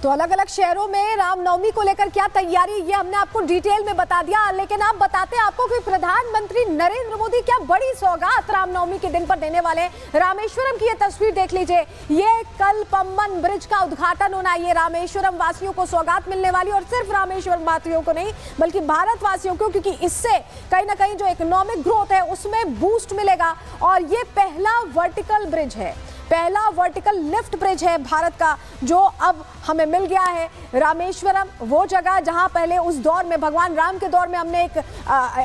तो अलग अलग शहरों में रामनवमी को लेकर क्या तैयारी, ये हमने आपको डिटेल में बता दिया। लेकिन आप बताते हैं आपको कि प्रधानमंत्री नरेंद्र मोदी क्या बड़ी सौगात रामनवमी के दिन पर देने वाले। रामेश्वरम की ये तस्वीर देख लीजिए, ये कल पंबन ब्रिज का उद्घाटन होना है। ये रामेश्वरम वासियों को सौगात मिलने वाली, और सिर्फ रामेश्वरम वासियों को नहीं बल्कि भारतवासियों को, क्योंकि इससे कहीं ना कहीं जो इकोनॉमिक ग्रोथ है उसमें बूस्ट मिलेगा। और ये पहला वर्टिकल ब्रिज है, पहला वर्टिकल लिफ्ट ब्रिज है भारत का जो अब हमें मिल गया है। रामेश्वरम वो जगह जहां पहले उस दौर में भगवान राम के दौर में हमने एक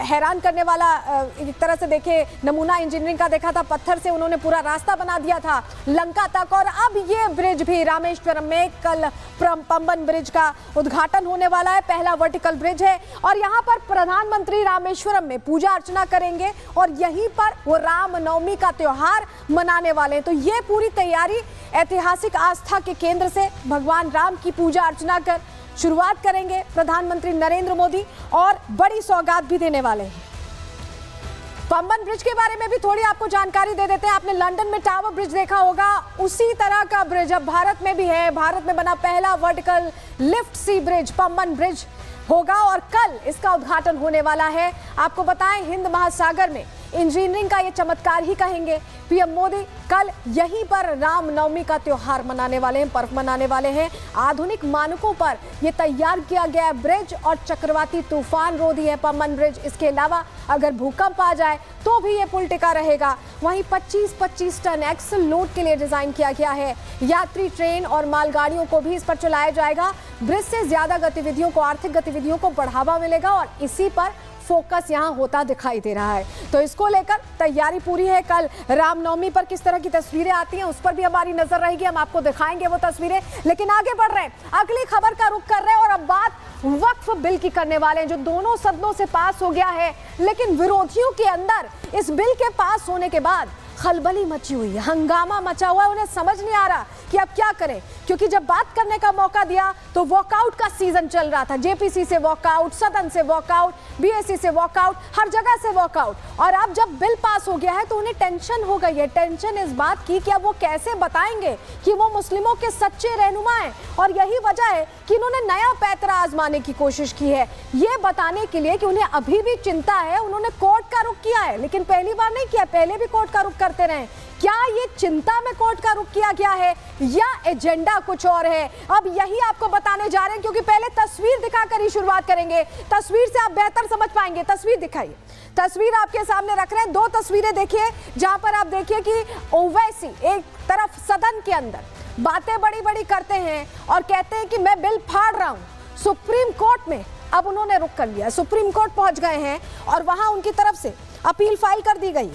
हैरान करने वाला एक तरह से देखे नमूना इंजीनियरिंग का देखा था। पत्थर से उन्होंने पूरा रास्ता बना दिया था लंका तक, और अब ये ब्रिज भी रामेश्वरम में कल पंबन ब्रिज का उद्घाटन होने वाला है। पहला वर्टिकल ब्रिज है और यहाँ पर प्रधानमंत्री रामेश्वरम में पूजा अर्चना करेंगे और यहीं पर वो रामनवमी का त्योहार मनाने वाले हैं। तो ये पूरी तैयारी ऐतिहासिक आस्था के केंद्र से भगवान राम की पूजा अर्चना कर शुरुआत करेंगे प्रधानमंत्री नरेंद्र मोदी, और बड़ी सौगात भी देने वाले हैं। पंबन ब्रिज के बारे में भी थोड़ी आपको जानकारी दे देते हैं। आपने लंदन में टावर ब्रिज देखा होगा, उसी तरह का ब्रिज अब भारत में भी है। भारत में बना पहला वर्टिकल लिफ्ट सी ब्रिज पंबन ब्रिज होगा और कल इसका उद्घाटन होने वाला है। आपको बताएं, हिंद महासागर में इंजीनियरिंग का ये चमत्कार ही कहेंगे। पीएम मोदी कल यहीं पर रामनवमी का त्योहार मनाने वाले हैं, पर्व मनाने वाले हैं। आधुनिक मानकों पर यह तैयार किया गया ब्रिज और चक्रवाती तूफान रोधी है पंबन ब्रिज। इसके अलावा अगर भूकंप आ जाए तो भी ये पुल टिका रहेगा। वहीं 25-25 टन एक्सल लोड के लिए डिजाइन किया गया है। यात्री ट्रेन और मालगाड़ियों को भी इस पर चलाया जाएगा। ब्रिज से ज्यादा गतिविधियों को, आर्थिक गतिविधियों को बढ़ावा मिलेगा और इसी पर फोकस यहां होता दिखाई दे रहा है। तो इसको लेकर तैयारी पूरी है। कल रामनवमी पर किस तरह की तस्वीरें आती हैं उस पर भी हमारी नजर रहेगी, हम आपको दिखाएंगे वो तस्वीरें। लेकिन आगे बढ़ रहे हैं, अगली खबर का रुख कर रहे हैं और अब बात वक्फ बिल की करने वाले हैं जो दोनों सदनों से पास हो गया है। लेकिन विरोधियों के अंदर इस बिल के पास होने के बाद खलबली मची हुई है, हंगामा मचा हुआ है। उन्हें समझ नहीं आ रहा कि अब क्या करें, क्योंकि जब बात करने का मौका दिया तो वॉकआउट का सीजन चल रहा था। जेपीसी से वॉकआउट, सदन से वॉकआउट, बीएससी से वॉकआउट, हर जगह से वॉकआउट। और अब जब बिल पास हो गया है तो उन्हें टेंशन हो गई है। टेंशन इस बात की कि अब वो कैसे बताएंगे कि वो मुस्लिमों के सच्चे रहनुमा हैं। और यही वजह है कि इन्होंने नया पैतरा आजमाने की कोशिश की है, ये बताने के लिए कि उन्हें अभी भी चिंता है। उन्होंने कोर्ट का रुख किया है, लेकिन पहली बार नहीं किया, पहले भी कोर्ट का रुख करते रहे। क्या ये चिंता में कोर्ट का रुख किया गया है या एजेंडा कुछ और है, अब यही आपको बताने जा रहे हैं। क्योंकि पहले तस्वीर दिखाकर ही शुरुआत करेंगे, तस्वीर से आप बेहतर समझ पाएंगे। तस्वीर दिखाइए, तस्वीर आपके सामने रख रहे हैं। दो तस्वीरें देखिए जहां पर आप देखिए कि ओवैसी एक तरफ सदन के अंदर बातें बड़ी बड़ी करते हैं और कहते हैं कि मैं बिल फाड़ रहा हूं। सुप्रीम कोर्ट में अब उन्होंने रुख कर लिया, सुप्रीम कोर्ट पहुंच गए हैं और वहां उनकी तरफ से अपील फाइल कर दी गई।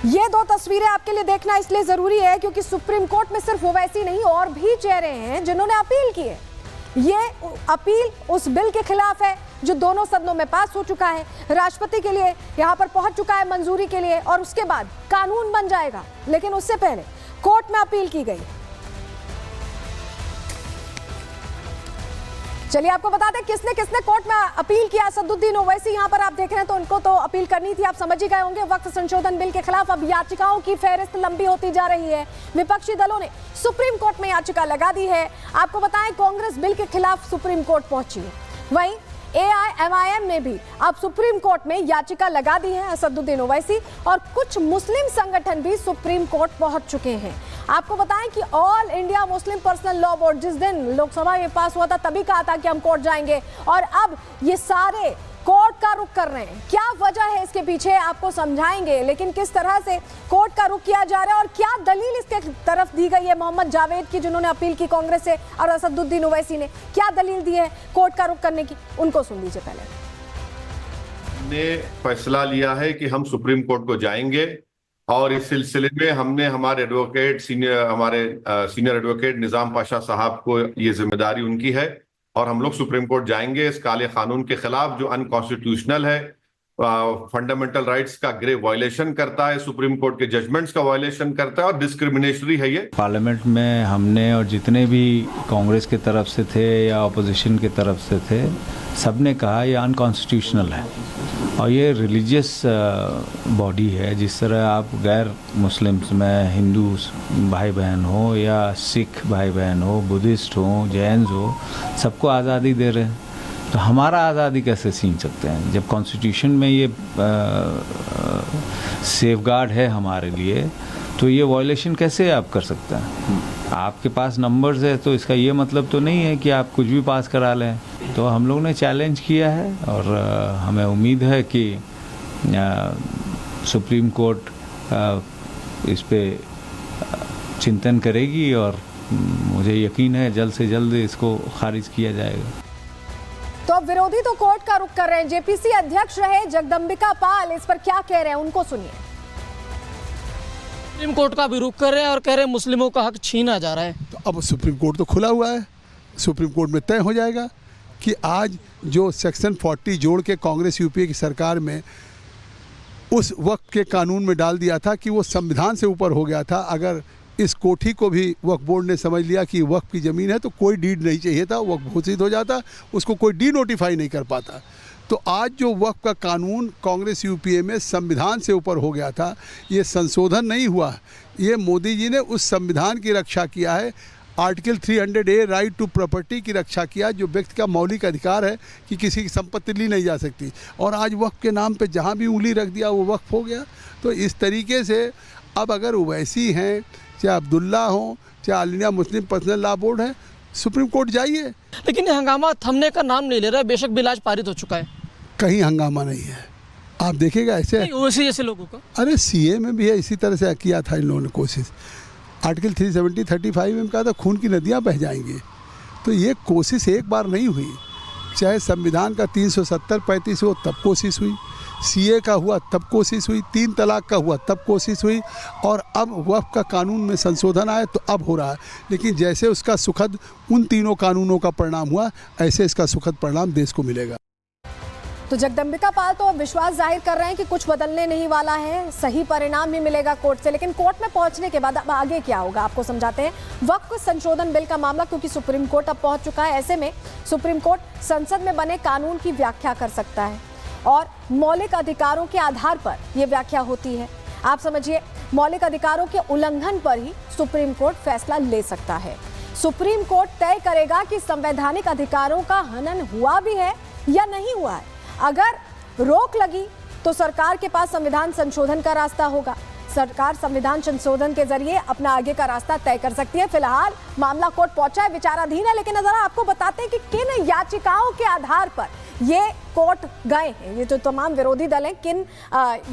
ये दो तस्वीरें आपके लिए देखना इसलिए जरूरी है क्योंकि सुप्रीम कोर्ट में सिर्फ ओवैसी नहीं और भी चेहरे हैं जिन्होंने अपील की है। ये अपील उस बिल के खिलाफ है जो दोनों सदनों में पास हो चुका है, राष्ट्रपति के लिए यहां पर पहुंच चुका है मंजूरी के लिए और उसके बाद कानून बन जाएगा। लेकिन उससे पहले कोर्ट में अपील की गई। चलिए आपको बता दें किसने किसने कोर्ट में अपील किया। असदुद्दीन ओवैसी यहां पर आप देख रहे हैं, तो उनको तो अपील करनी थी, आप समझ ही गए होंगे। वक्फ संशोधन बिल के खिलाफ अब याचिकाओं की फेहरिस्त लंबी होती जा रही है। विपक्षी दलों ने सुप्रीम कोर्ट में याचिका लगा दी है। आपको बताएं कांग्रेस बिल के खिलाफ सुप्रीम कोर्ट पहुंची है। वहीं AIMIM ने भी अब सुप्रीम कोर्ट में याचिका लगा दी है। असदुद्दीन ओवैसी और कुछ मुस्लिम संगठन भी सुप्रीम कोर्ट पहुंच चुके हैं। आपको बताएं कि all India Muslim personal law board जिस दिन लोकसभा में पास हुआ था तभी कहा था कि हम कोर्ट जाएंगे, और अब ये सारे कोर्ट का रुख कर रहे हैं। क्या वजह है इसके पीछे आपको समझाएंगे, लेकिन किस तरह से कोर्ट का रुख किया जा रहा है और क्या दलील इसके तरफ दी गई है मोहम्मद जावेद की जिन्होंने अपील की कांग्रेस से, और असदुद्दीन ओवैसी ने क्या दलील दी है कोर्ट का रुख करने की, उनको सुन लीजिए। पहले ने फैसला लिया है कि हम सुप्रीम कोर्ट को जाएंगे और इस सिलसिले में हमने हमारे एडवोकेट सीनियर एडवोकेट निजाम पाशा साहब को ये जिम्मेदारी उनकी है और हम लोग सुप्रीम कोर्ट जाएंगे इस काले कानून के खिलाफ जो अनकॉन्स्टिट्यूशनल है फंडामेंटल राइट्स का ग्रेव वायलेशन करता है, सुप्रीम कोर्ट के जजमेंट्स का वायलेशन करता है और डिस्क्रिमिनेटरी है ये। पार्लियामेंट में हमने और जितने भी कांग्रेस के तरफ से थे या अपोजिशन के तरफ से थे, सबने कहा ये अनकॉन्स्टिट्यूशनल है और ये रिलीजियस बॉडी है। जिस तरह आप गैर मुस्लिम्स में हिंदू भाई बहन हो या सिख भाई बहन हो, बुद्धिस्ट हो, जैन हो, सबको आज़ादी दे रहे हैं, तो हमारा आज़ादी कैसे छीन सकते हैं? जब कॉन्स्टिट्यूशन में ये सेफगार्ड है हमारे लिए, तो ये वायलेशन कैसे आप कर सकते हैं? आपके पास नंबर्स है तो इसका ये मतलब तो नहीं है कि आप कुछ भी पास करा लें। तो हम लोग ने चैलेंज किया है और हमें उम्मीद है कि सुप्रीम कोर्ट इस पे चिंतन करेगी और मुझे यकीन है जल्द से जल्द इसको खारिज किया जाएगा। तो अब विरोधी तो कोर्ट का रुख कर रहे हैं। जेपीसी अध्यक्ष रहे जगदम्बिका पाल इस पर क्या कह रहे हैं, उनको सुनिए। सुप्रीम कोर्ट का भी रुख कर रहे हैं और कह रहे हैं मुस्लिमों का हक छीना जा रहा है। तो अब सुप्रीम कोर्ट तो खुला हुआ है, सुप्रीम कोर्ट में तय हो जाएगा कि आज जो सेक्शन 40 जोड़ के कांग्रेस यूपीए की सरकार में उस वक्त के कानून में डाल दिया था कि वो संविधान से ऊपर हो गया था। अगर इस कोठी को भी वक्फ बोर्ड ने समझ लिया कि वक्फ की ज़मीन है तो कोई डीड नहीं चाहिए था, वक्फ घोषित हो जाता, उसको कोई डी नोटिफाई नहीं कर पाता। तो आज जो वक्फ का कानून कांग्रेस यूपीए में संविधान से ऊपर हो गया था, ये संशोधन नहीं हुआ, ये मोदी जी ने उस संविधान की रक्षा किया है। Article 300A right to property की रक्षा किया, जो व्यक्ति का मौलिक अधिकार है कि किसी की संपत्ति ली नहीं जा सकती, और आज वक्फ के नाम पे जहाँ भी उंगली रख दिया वो वक्फ हो गया। तो इस तरीके से अब अगर ओवैसी हैं, चाहे अब्दुल्ला हो, चाहे all India Muslim personal law board है, सुप्रीम कोर्ट जाइए। लेकिन ये हंगामा थमने का नाम नहीं ले रहा है। बेशक बिल आज पारित हो चुका है, कहीं हंगामा नहीं है। आप देखिएगा ऐसे ओवैसी जैसे लोगों का, अरे सीए में भी है, इसी तरह से किया था इन लोगों ने कोशिश। आर्टिकल 370, 35 में कहा था खून की नदियाँ बह जाएंगी। तो ये कोशिश एक बार नहीं हुई, चाहे संविधान का 370, 35 हो तब कोशिश हुई, सीए का हुआ तब कोशिश हुई, 3 तलाक का हुआ तब कोशिश हुई, और अब वक्फ का कानून में संशोधन आया तो अब हो रहा है। लेकिन जैसे उसका सुखद उन तीनों कानूनों का परिणाम हुआ, ऐसे इसका सुखद परिणाम देश को मिलेगा। तो जगदम्बिका पाल तो विश्वास जाहिर कर रहे हैं कि कुछ बदलने नहीं वाला है, सही परिणाम भी मिलेगा कोर्ट से। लेकिन कोर्ट में पहुंचने के बाद अब आगे क्या होगा, आपको समझाते हैं। वक्फ संशोधन बिल का मामला क्योंकि सुप्रीम कोर्ट अब पहुंच चुका है, ऐसे में सुप्रीम कोर्ट संसद में बने कानून की व्याख्या कर सकता है और मौलिक अधिकारों के आधार पर यह व्याख्या होती है। आप समझिए, मौलिक अधिकारों के उल्लंघन पर ही सुप्रीम कोर्ट फैसला ले सकता है। सुप्रीम कोर्ट तय करेगा कि संवैधानिक अधिकारों का हनन हुआ भी है या नहीं हुआ है। अगर रोक लगी तो सरकार के पास संविधान संशोधन का रास्ता होगा। सरकार संविधान संशोधन के जरिए अपना आगे का रास्ता तय कर सकती है। फिलहाल मामला कोर्ट पहुंचा है, विचाराधीन है, लेकिन जरा आपको बताते हैं कि किन याचिकाओं के आधार पर ये कोर्ट गए हैं। ये जो तमाम विरोधी दल हैं, किन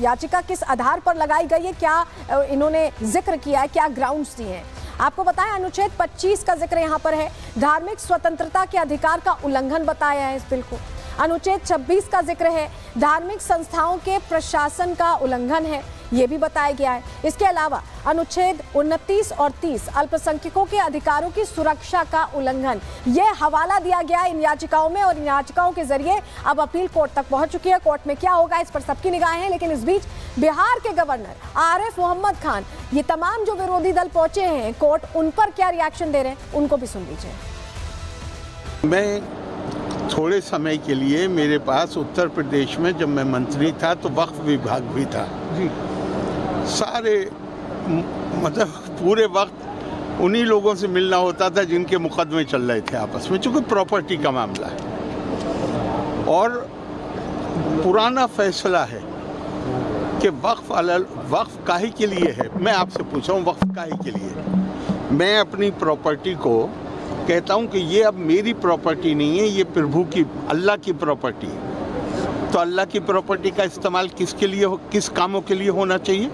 याचिका किस आधार पर लगाई गई है, क्या इन्होंने जिक्र किया है, क्या ग्राउंड्स दिए हैं। आपको बताएं, अनुच्छेद 25 का जिक्र यहाँ पर है, धार्मिक स्वतंत्रता के अधिकार का उल्लंघन बताया है इस बिल को। अनुच्छेद 26 का जिक्र है, धार्मिक संस्थाओं के प्रशासन का उल्लंघन है, ये भी बताया गया है। इसके अलावा अनुच्छेद 29 और 30 अल्पसंख्यकों के अधिकारों की सुरक्षा का उल्लंघन, ये हवाला दिया गया इन याचिकाओं में, और इन याचिकाओं के जरिए अब अपील कोर्ट तक पहुंच चुकी है। कोर्ट में क्या होगा इस पर सबकी निगाहें हैं। लेकिन इस बीच बिहार के गवर्नर आरिफ मोहम्मद खान, ये तमाम जो विरोधी दल पहुंचे हैं कोर्ट, उन पर क्या रिएक्शन दे रहे हैं, उनको भी सुन लीजिए। मैं थोड़े समय के लिए, मेरे पास उत्तर प्रदेश में जब मैं मंत्री था तो वक्फ विभाग भी था जी। सारे मतलब पूरे वक्त उन्हीं लोगों से मिलना होता था जिनके मुकदमे चल रहे थे आपस में, चूँकि प्रॉपर्टी का मामला है। और पुराना फैसला है कि वक्फ काहे के लिए है। मैं आपसे पूछा हूँ, वक्फ काहे के लिए? मैं अपनी प्रॉपर्टी को कहता हूं कि ये अब मेरी प्रॉपर्टी नहीं है, ये प्रभु की, अल्लाह की प्रॉपर्टी है। तो अल्लाह की प्रॉपर्टी का इस्तेमाल किसके लिए किस कामों के लिए होना चाहिए?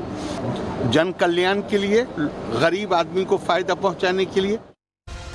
जन कल्याण के लिए, गरीब आदमी को फ़ायदा पहुंचाने के लिए।